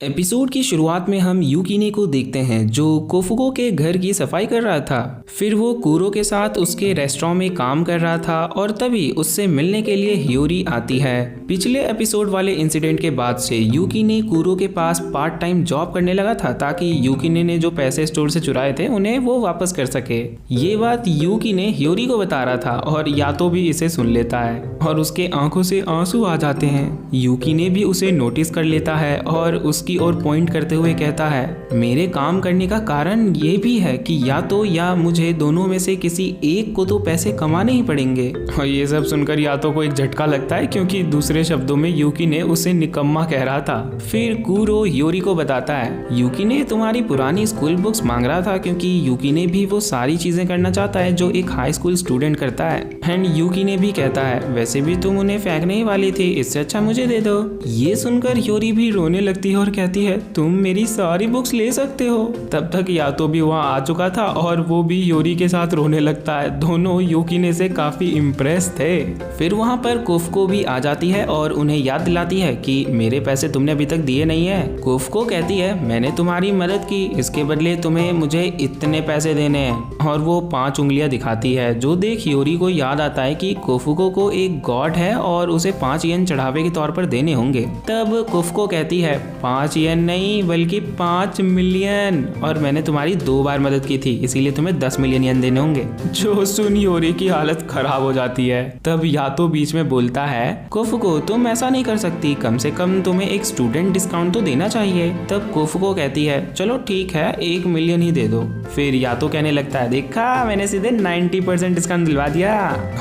Episode की शुरुआत में हम यूकिने को देखते हैं जो कोफुको के घर की सफाई कर रहा था। फिर वो कूरो के साथ उसके रेस्टोरेंट में काम कर रहा था और तभी उससे मिलने के लिए हियोरी आती है। पिछले एपिसोड वाले इंसिडेंट के बाद से यूकिने कूरो के पास पार्ट टाइम जॉब करने लगा था ताकि यूकिने ने जो पैसे स्टोर से चुराए थे उन्हें वो वापस कर सके। ये बात यूकिने हियोरी को बता रहा था और यातो भी इसे सुन लेता है और उसके आंखों से आंसू आ जाते हैं। यूकिने भी उसे नोटिस कर लेता है और उसकी ओर पॉइंट करते हुए कहता है, मेरे काम करने का कारण ये भी है कि या मुझे दोनों में से किसी एक को तो पैसे कमाने ही पड़ेंगे। और ये सब सुनकर यातो को एक झटका लगता है क्योंकि दूसरे शब्दों में यूकिने उसे निकम्मा कह रहा था। फिर कूरो हियोरी को बताता है, यूकिने तुम्हारी पुरानी स्कूल बुक्स मांग रहा था क्योंकि यूकिने भी वो सारी चीजें करना चाहता है जो एक हाई स्कूल स्टूडेंट करता है। एंड यूकिने भी कहता है, वैसे भी तुम उन्हें फेंकने ही वाली थी, इससे अच्छा मुझे दे दो। ये सुनकर हियोरी भी रोने लगती है और कहती है, तुम मेरी सारी बुक्स ले सकते हो। तब तक यातो भी वहाँ आ चुका था और वो भी हियोरी के साथ रोने लगता है। दोनों यूकिने से काफी इम्प्रेस थे। फिर वहाँ पर कोफुको भी आ जाती है और उन्हें याद दिलाती है कि मेरे पैसे तुमने अभी तक दिए नहीं है। कोफुको कहती है, मैंने तुम्हारी मदद की, इसके बदले तुम्हें मुझे इतने पैसे देने हैं। और वो 5 उंगलियां दिखाती है जो देख हियोरी को याद आता है कि कोफुको को एक गॉड है और उसे 5 येन चढ़ावे के तौर पर देने होंगे। तब कोफुको कहती है, 5 येन नहीं बल्कि 5 मिलियन, और मैंने तुम्हारी 2 बार मदद की थी इसीलिए तुम्हें 10 मिलियन येन देने होंगे। जो सुन हियोरी की हालत खराब हो जाती है। तब यातो बीच में बोलता है, कोफुको तुम ऐसा नहीं कर सकती, कम से कम तुम्हें एक स्टूडेंट डिस्काउंट तो देना चाहिए। तब कोफुको कहती है, चलो ठीक है 1 मिलियन ही दे दो। फिर यातो कहने लगता है, देखा मैंने सीधे 90% डिस्काउंट दिलवा दिया।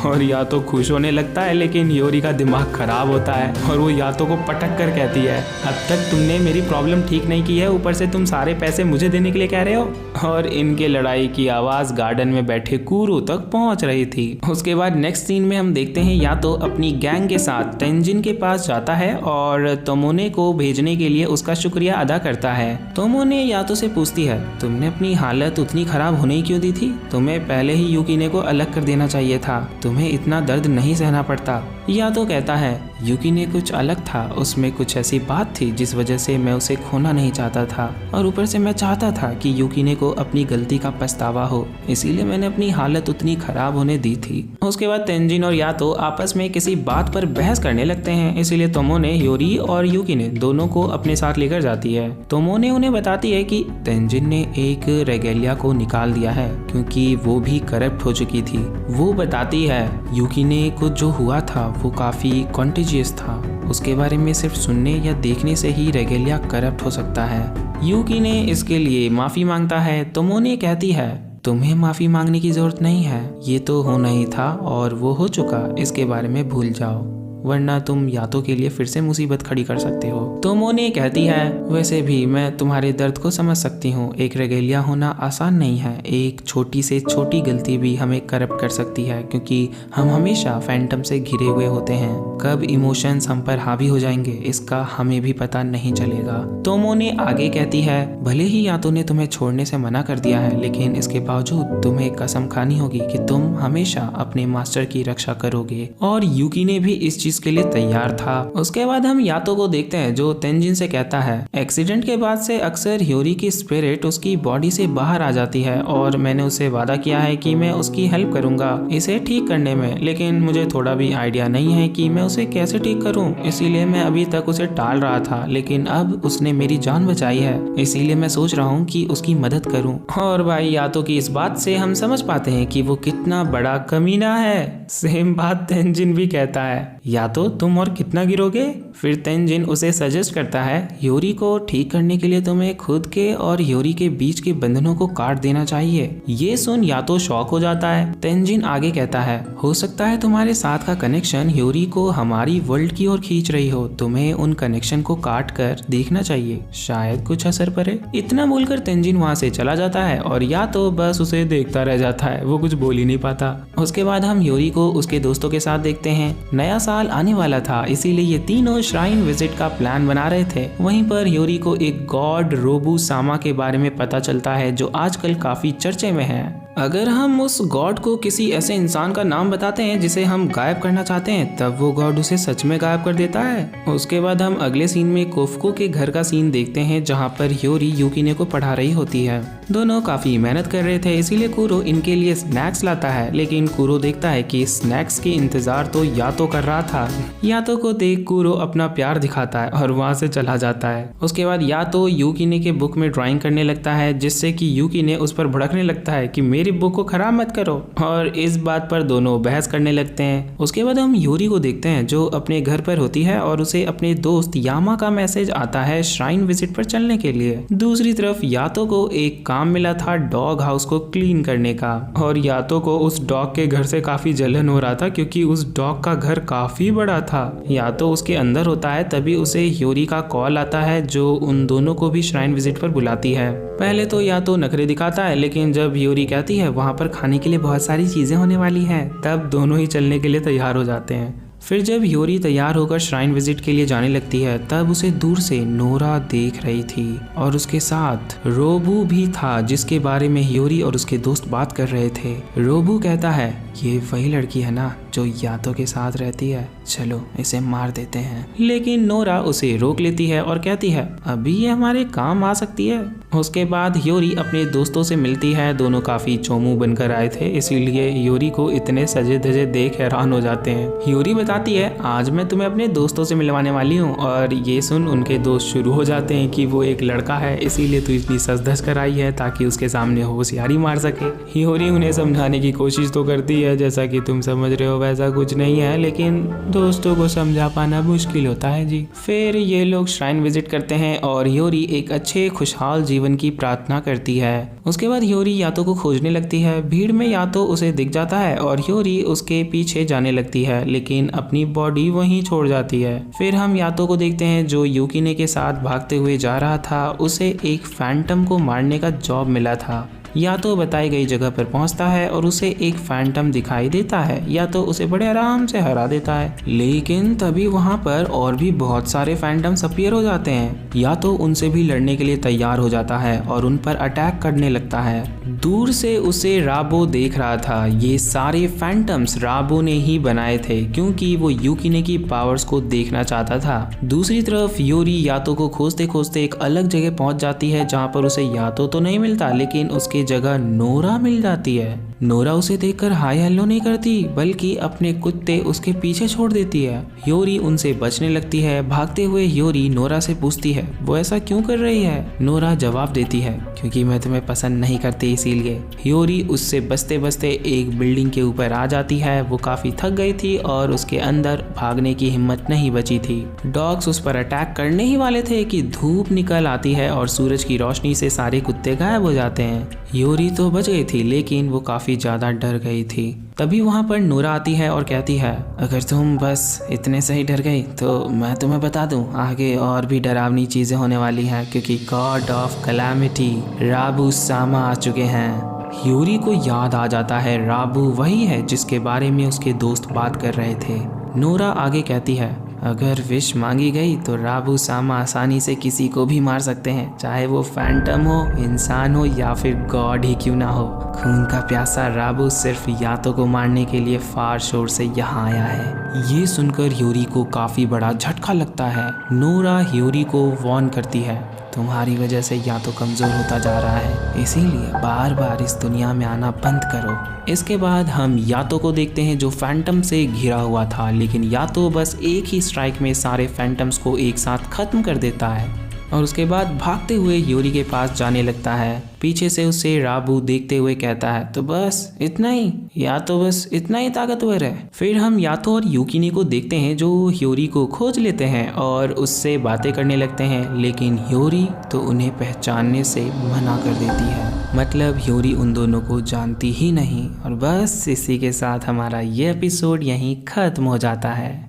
और यातो खुश होने लगता है लेकिन हियोरी का दिमाग खराब होता है और वो यातो को पटक कर कहती है, अब तक तुमने मेरी प्रॉब्लम ठीक नहीं की है, ऊपर से तुम सारे पैसे मुझे देने के लिए कह रहे हो। और इनके लड़ाई की आवाज गार्डन में बैठे कूरो तक पहुंच रही थी। उसके बाद नेक्स्ट सीन में हम देखते हैं यातो अपनी गैंग के साथ तेंजिन के पास जाता है और तोमोने को भेजने के लिए उसका शुक्रिया अदा करता है। तोमोने यातो से पूछती है, तुमने अपनी हालत उतनी खराब होने ही क्यों दी थी? तुम्हें पहले ही यूकिने को अलग कर देना चाहिए था, तुम्हें इतना दर्द नहीं सहना पड़ता। यातो कहता है, यूकिने कुछ अलग था, उसमें कुछ ऐसी बात थी जिस वजह से मैं उसे खोना नहीं चाहता था और ऊपर से मैं चाहता था कि यूकिने को अपनी गलती का पछतावा हो, इसीलिए मैंने अपनी हालत उतनी खराब होने दी थी। उसके बाद तेंजिन और यातो आपस में किसी बात पर बहस करने लगते हैं, इसीलिए तोमोने हियोरी और यूकिने दोनों को अपने साथ लेकर जाती है। तोमोने उन्हें बताती है कि तेंजिन ने एक रेगेलिया को निकाल दिया है क्योंकि वो भी करप्ट हो चुकी थी। वो बताती है, यूकिने को जो हुआ था वो काफी कॉन्टेजियस था, उसके बारे में सिर्फ सुनने या देखने से ही रेगेलिया करप्ट हो सकता है। यूकिने इसके लिए माफी मांगता है। तोमोने कहती है, तुम्हें माफी मांगने की जरूरत नहीं है, ये तो होना ही था और वो हो चुका, इसके बारे में भूल जाओ वरना तुम यातो के लिए फिर से मुसीबत खड़ी कर सकते हो। तोमोने कहती है, वैसे भी मैं तुम्हारे दर्द को समझ सकती हूँ, एक रेगेलिया होना आसान नहीं है, एक छोटी से छोटी गलती भी हमें करप्ट कर सकती है क्योंकि हम हमेशा फैंटम से घिरे हुए होते हैं। कब इमोशंस हम पर हावी हो जाएंगे इसका हमें भी पता नहीं चलेगा। तोमोने आगे कहती है, भले ही यातो ने तुम्हें छोड़ने से मना कर दिया है लेकिन इसके बावजूद तुम्हें कसम खानी होगी कि तुम हमेशा अपने मास्टर की रक्षा करोगे। और यूकिने भी इस चीज के लिए तैयार था। उसके बाद हम यातो को देखते हैं जो तेंजिन से कहता है, एक्सीडेंट के बाद से अक्सर हियोरी की स्पिरिट उसकी बॉडी से बाहर आ जाती है और मैंने उसे वादा किया है कि मैं उसकी हेल्प करूंगा इसे ठीक करने में, लेकिन मुझे थोड़ा भी आइडिया नहीं है कि मैं उसे कैसे ठीक करूं, इसीलिए मैं अभी तक उसे टाल रहा था, लेकिन अब उसने मेरी जान बचाई है इसीलिए मैं सोच रहा हूँ कि उसकी मदद करूँ। और भाई यातो की इस बात से हम समझ पाते हैं कि वो कितना बड़ा कमीना है। सेम बात तेंजिन भी कहता है, यातो तुम और कितना गिरोगे? फिर तेंजिन उसे सजेस्ट करता है, हियोरी को ठीक करने के लिए तुम्हें खुद के और हियोरी के बीच के बंधनों को काट देना चाहिए। ये सुन यातो शॉक हो जाता है। तेंजिन आगे कहता है, हो सकता है तुम्हारे साथ का कनेक्शन हियोरी को हमारी वर्ल्ड की ओर खींच रही हो, तुम्हें उन कनेक्शन को काट कर देखना चाहिए, शायद कुछ असर पड़े। इतना बोलकर तेंजिन वहाँ से चला जाता है और यातो बस उसे देखता रह जाता है, वो कुछ बोल ही नहीं पाता। उसके बाद हम हियोरी को उसके दोस्तों के साथ देखते हैं। नया साल आने वाला था इसीलिए ये तीनों श्राइन विजिट का प्लान बना रहे थे। वहीं पर हियोरी को एक गॉड रोबू सामा के बारे में पता चलता है जो आजकल काफी चर्चे में है। अगर हम उस गॉड को किसी ऐसे इंसान का नाम बताते हैं जिसे हम गायब करना चाहते हैं, तब वो गॉड उसे सच में गायब कर देता है। उसके बाद हम अगले सीन में कोफुको के घर का सीन देखते हैं जहाँ पर ह्योरी यूकिने को पढ़ा रही होती है। दोनों काफी मेहनत कर रहे थे, इसीलिए कुरो इनके लिए स्नैक्स लाता है, लेकिन कुरो देखता है कि स्नैक्स के इंतजार तो यातो कर रहा था। यातो को देख कुरो अपना प्यार दिखाता है और वहाँ से चला जाता है। उसके बाद यातो यूकिने के बुक में ड्राइंग करने लगता है, जिससे कि यूकिने उस पर भड़कने लगता है कि मेरी बुक को खराब मत करो, और इस बात पर दोनों बहस करने लगते हैं। उसके बाद हम यूरी को देखते हैं जो अपने घर पर होती है और उसे अपने दोस्त यामा का मैसेज आता है श्राइन विजिट पर चलने के लिए। दूसरी तरफ यातो को एक काम मिला था डॉग हाउस को क्लीन करने का, और यातो को उस डॉग के घर से काफी जलन हो रहा था क्योंकि उस डॉग का घर काफी बड़ा था। यातो उसके अंदर होता है, तभी उसे ह्योरी का कॉल आता है जो उन दोनों को भी श्राइन विजिट पर बुलाती है। पहले तो यातो नखरे दिखाता है, लेकिन जब ह्योरी कहती है वहाँ पर खाने के लिए बहुत सारी चीजें होने वाली हैं, तब दोनों ही चलने के लिए तैयार हो जाते हैं। फिर जब ह्योरी तैयार होकर श्राइन विजिट के लिए जाने लगती है, तब उसे दूर से नोरा देख रही थी और उसके साथ रोबू भी था, जिसके बारे में ह्योरी और उसके दोस्त बात कर रहे थे। रोबू कहता है ये वही लड़की है ना जो यातो के साथ रहती है, चलो इसे मार देते हैं। लेकिन नोरा उसे रोक लेती है और कहती है अभी ये हमारे काम आ सकती है। उसके बाद ह्योरी अपने दोस्तों से मिलती है। दोनों काफी चोमू बनकर आए थे, इसीलिए ह्योरी को इतने सजे धजे देख हैरान हो जाते हैं। ह्योरी बताती है आज मैं तुम्हें अपने दोस्तों से मिलवाने वाली हूँ, और ये सुन उनके दोस्त शुरू हो जाते हैं कि वो एक लड़का है, इसीलिए तू इतनी सज धज कर आई है ताकि उसके सामने होशियारी मार सके। ह्योरी उन्हें समझाने की कोशिश तो करती है, जैसा कि तुम समझ रहे हो वैसा कुछ नहीं है, लेकिन दोस्तों को समझा पाना मुश्किल होता है जी। फिर ये लोग श्राइन विजिट करते हैं और ह्योरी एक अच्छे खुशहाल जीवन की प्रार्थना करती है। उसके बाद ह्योरी यातो को खोजने लगती है। भीड़ में यातो उसे दिख जाता है और ह्योरी उसके पीछे जाने लगती है, लेकिन अपनी बॉडी वहीं छोड़ जाती है। फिर हम यातो को देखते हैं जो यूकिने के साथ भागते हुए जा रहा था। उसे एक फैंटम को मारने का जॉब मिला था। यातो बताई गई जगह पर पहुंचता है और उसे एक फैंटम दिखाई देता है। यातो उसे बड़े आराम से हरा देता है, लेकिन तभी वहां पर और भी बहुत सारे फैंटम्स अपीयर हो जाते हैं। यातो उनसे भी लड़ने के लिए तैयार हो जाता है और उन पर अटैक करने लगता है। दूर से उसे राबो देख रहा था। ये सारे फैंटम्स राबो ने ही बनाए थे क्योंकि वो यूकिने की पावर्स को देखना चाहता था। दूसरी तरफ ह्योरी यातो को खोजते खोजते एक अलग जगह पहुंच जाती है जहां पर उसे यातो तो नहीं मिलता, लेकिन उसके जगह नोरा मिल जाती है। नोरा उसे देखकर हाय हेलो नहीं करती, बल्कि अपने कुत्ते उसके पीछे छोड़ देती है। ह्योरी उनसे बचने लगती है। भागते हुए ह्योरी नोरा से पूछती है वो ऐसा क्यों कर रही है। नोरा जवाब देती है क्योंकि मैं तुम्हें पसंद नहीं करती इसीलिए। ह्योरी उससे बचते बचते एक बिल्डिंग के ऊपर आ जाती है। वो काफी थक गई थी और उसके अंदर भागने की हिम्मत नहीं बची थी। डॉग्स उस पर अटैक करने ही वाले थे कि धूप निकल आती है और सूरज की रोशनी से सारे कुत्ते गायब हो जाते हैं। ह्योरी तो बच गई थी, लेकिन वो काफी ज्यादा डर गई थी। तभी वहां पर नोरा आती है और कहती है अगर तुम बस इतने से ही डर गई तो मैं तुम्हें बता दूं आगे और भी डरावनी चीजें होने वाली हैं, क्योंकि गॉड ऑफ कैलामिटी राबू सामा आ चुके हैं। ह्योरी को याद आ जाता है राबू वही है जिसके बारे में उसके दोस्त बात कर रहे थे। नोरा आगे कहती है अगर विश मांगी गई तो राबू सामा आसानी से किसी को भी मार सकते हैं, चाहे वो फैंटम हो, इंसान हो या फिर गॉड ही क्यों ना हो। खून का प्यासा राबू सिर्फ यातो को मारने के लिए फार शोर से यहाँ आया है। ये सुनकर ह्योरी को काफी बड़ा झटका लगता है। नोरा ह्योरी को वार्न करती है तुम्हारी वजह से यातो कमजोर होता जा रहा है, इसीलिए बार बार इस दुनिया में आना बंद करो। इसके बाद हम यातो को देखते हैं जो फैंटम से घिरा हुआ था, लेकिन यातो बस एक ही स्ट्राइक में सारे फैंटम्स को एक साथ खत्म कर देता है और उसके बाद भागते हुए ह्योरी के पास जाने लगता है। पीछे से उसे राबू देखते हुए कहता है तो बस इतना ही, यातो बस इतना ही ताकतवर है। फिर हम यातो और यूकिने को देखते हैं जो ह्योरी को खोज लेते हैं और उससे बातें करने लगते हैं, लेकिन ह्योरी तो उन्हें पहचानने से मना कर देती है। मतलब ह्योरी उन दोनों को जानती ही नहीं। और बस इसी के साथ हमारा ये एपिसोड यहीं खत्म हो जाता है।